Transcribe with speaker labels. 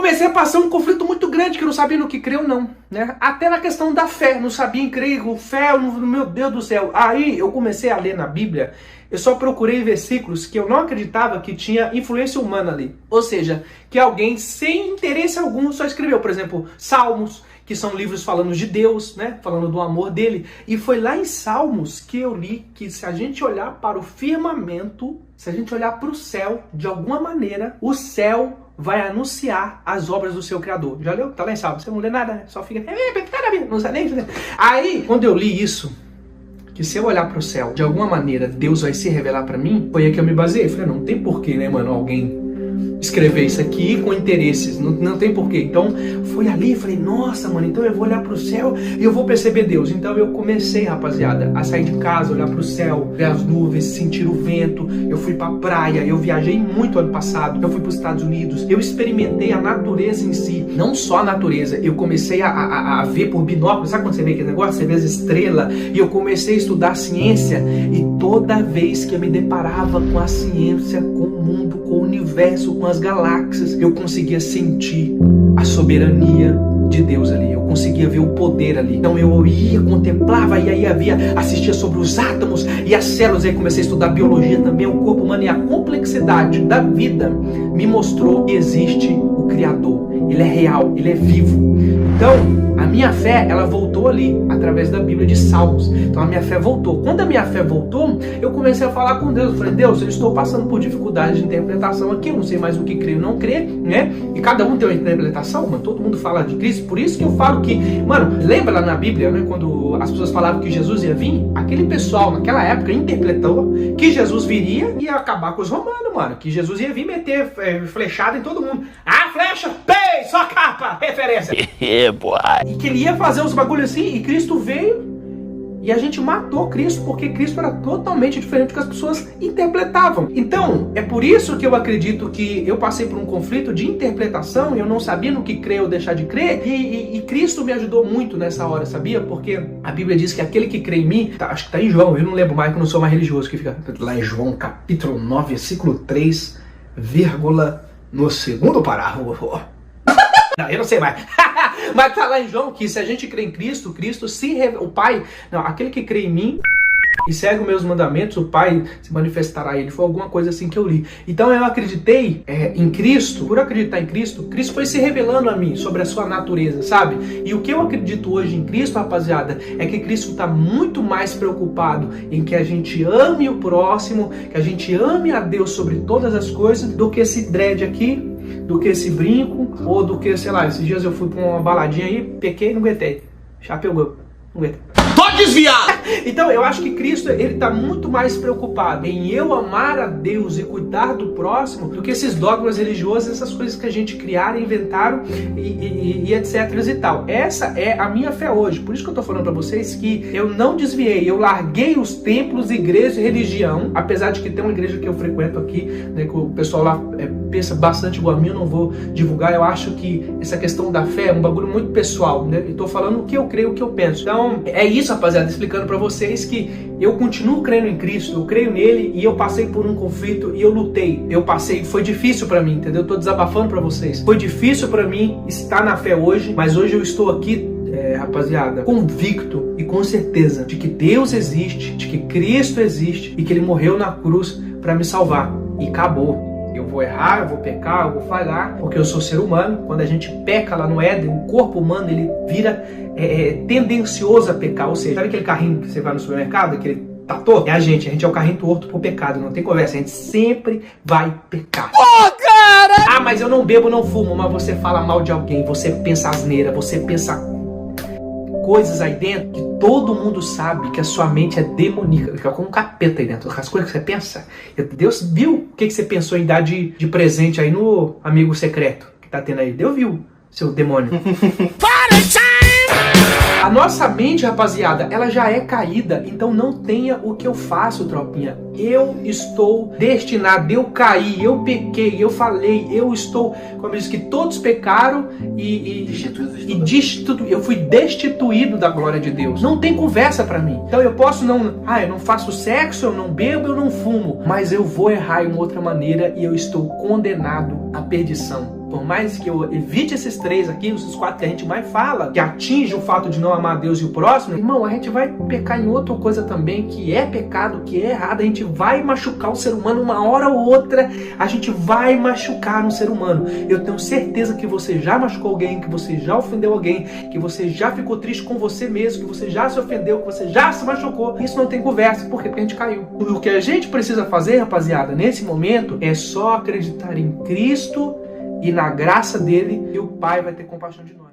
Speaker 1: comecei a passar um conflito muito grande, que eu não sabia no que crer ou não, né? Até na questão da fé, não sabia em crer, fé, meu Deus do céu. Aí eu comecei a ler na Bíblia, eu só procurei versículos que eu não acreditava que tinha influência humana ali. Ou seja, que alguém sem interesse algum só escreveu, por exemplo, Salmos, que são livros falando de Deus, né? Falando do amor dele. E foi lá em Salmos que eu li que se a gente olhar para o firmamento, se a gente olhar para o céu, de alguma maneira, o céu vai anunciar as obras do seu Criador. Já leu? Tá lá em Salmos. Você não lê nada, né? Só fica... Não sabe nem... Aí, quando eu li isso, que se eu olhar para o céu, de alguma maneira, Deus vai se revelar para mim, foi aí que eu me baseei. Falei, não tem porquê, né, mano, alguém escrever isso aqui com interesses, não tem porquê. Então, foi ali, falei, nossa, mano, então eu vou olhar pro céu e eu vou perceber Deus. Então eu comecei, rapaziada, a sair de casa, olhar pro céu, ver as nuvens, sentir o vento. Eu fui pra praia, eu viajei muito ano passado, eu fui pros Estados Unidos, eu experimentei a natureza em si, não só a natureza, eu comecei a ver por binóculos. Sabe quando você vê aquele negócio, você vê as estrelas, e eu comecei a estudar ciência, e toda vez que eu me deparava com a ciência, com o mundo, com o universo, com as galáxias, eu conseguia sentir a soberania de Deus ali, eu conseguia ver o poder ali. Então eu ia, contemplava, e aí assistia sobre os átomos e as células, aí comecei a estudar biologia também, o corpo humano, e a complexidade da vida me mostrou que existe o Criador, ele é real, ele é vivo. Então, a minha fé, ela voltou ali, através da Bíblia de Salmos. Então a minha fé voltou. Quando a minha fé voltou, eu comecei a falar com Deus. Eu falei, Deus, eu estou passando por dificuldade de interpretação aqui, eu não sei mais o que crer ou não crer, né? E cada um tem uma interpretação, mano. Todo mundo fala de Cristo. Por isso que eu falo que, mano, lembra lá na Bíblia, né? Quando as pessoas falavam que Jesus ia vir, aquele pessoal naquela época interpretou que Jesus viria e ia acabar com os romanos, mano. Que Jesus ia vir meter flechada em todo mundo. Ah, flecha, pei, só capa, referência. E que ele ia fazer uns bagulhos assim, e Cristo veio e a gente matou Cristo, porque Cristo era totalmente diferente do que as pessoas interpretavam. Então, é por isso que eu acredito que eu passei por um conflito de interpretação, e eu não sabia no que crer ou deixar de crer, e Cristo me ajudou muito nessa hora, sabia? Porque a Bíblia diz que aquele que crê em mim, acho que tá em João, eu não lembro mais, que eu não sou mais religioso, que fica lá em João, capítulo 9, versículo 3, vírgula, no segundo parágrafo. Não, eu não sei mais. Mas tá lá em João que se a gente crê em Cristo, Cristo se revela. O Pai, não, aquele que crê em mim e segue os meus mandamentos, o Pai se manifestará a ele. Foi alguma coisa assim que eu li. Então eu acreditei em Cristo. Por acreditar em Cristo, Cristo foi se revelando a mim sobre a sua natureza, sabe? E o que eu acredito hoje em Cristo, rapaziada, é que Cristo está muito mais preocupado em que a gente ame o próximo, que a gente ame a Deus sobre todas as coisas, do que esse dread aqui, do que esse brinco, ou do que, sei lá, esses dias eu fui pra uma baladinha aí, pequei e não aguentei. Já pegou, não aguentei. Tô desviado! Então eu acho que Cristo, ele tá muito mais preocupado em eu amar a Deus e cuidar do próximo do que esses dogmas religiosos, essas coisas que a gente criaram, inventaram e etc e tal. Essa é a minha fé hoje. Por isso que eu tô falando pra vocês que eu não desviei, eu larguei os templos, igreja e religião, apesar de que tem uma igreja que eu frequento aqui, né, que o pessoal lá pensa bastante igual a mim, eu não vou divulgar. Eu acho que essa questão da fé é um bagulho muito pessoal, né? Eu tô falando o que eu creio, o que eu penso. Então, é isso, rapaziada, explicando pra vocês que eu continuo crendo em Cristo, eu creio nele, e eu passei por um conflito e eu lutei. Eu passei, foi difícil pra mim, entendeu? Eu tô desabafando pra vocês. Foi difícil pra mim estar na fé hoje, mas hoje eu estou aqui, rapaziada, convicto e com certeza de que Deus existe, de que Cristo existe e que ele morreu na cruz pra me salvar. E acabou. Eu vou errar, eu vou pecar, eu vou falhar, porque eu sou ser humano. Quando a gente peca lá no Éden, o corpo humano, ele vira tendencioso a pecar. Ou seja, sabe aquele carrinho que você vai no supermercado, aquele tá torto? É a gente é o carrinho torto pro pecado, não tem conversa, a gente sempre vai pecar. Oh, cara! Ah, mas eu não bebo, não fumo, mas você fala mal de alguém, você pensa asneira, você pensa coisas aí dentro que todo mundo sabe que a sua mente é demoníaca, fica com um capeta aí dentro. As coisas que você pensa, Deus viu o que você pensou em dar de presente aí no amigo secreto que tá tendo aí. Deus viu, seu demônio. A nossa mente, rapaziada, ela já é caída, então não tenha o que eu faço, tropinha. Eu estou destinado, eu caí, eu pequei, eu falei, eu estou, como diz, que todos pecaram eu fui destituído da glória de Deus. Não tem conversa pra mim. Então eu posso não, eu não faço sexo, eu não bebo, eu não fumo, mas eu vou errar em outra maneira e eu estou condenado à perdição. por mais que eu evite esses 3 aqui, esses 4 que a gente mais fala, que atinge o fato de não amar Deus e o próximo, irmão, a gente vai pecar em outra coisa também, que é pecado, que é errado, a gente vai machucar o ser humano uma hora ou outra, a gente vai machucar um ser humano. Eu tenho certeza que você já machucou alguém, que você já ofendeu alguém, que você já ficou triste com você mesmo, que você já se ofendeu, que você já se machucou. Isso não tem conversa, por quê? Porque a gente caiu. O que a gente precisa fazer, rapaziada, nesse momento, é só acreditar em Cristo e na graça dele, e o Pai vai ter compaixão de nós.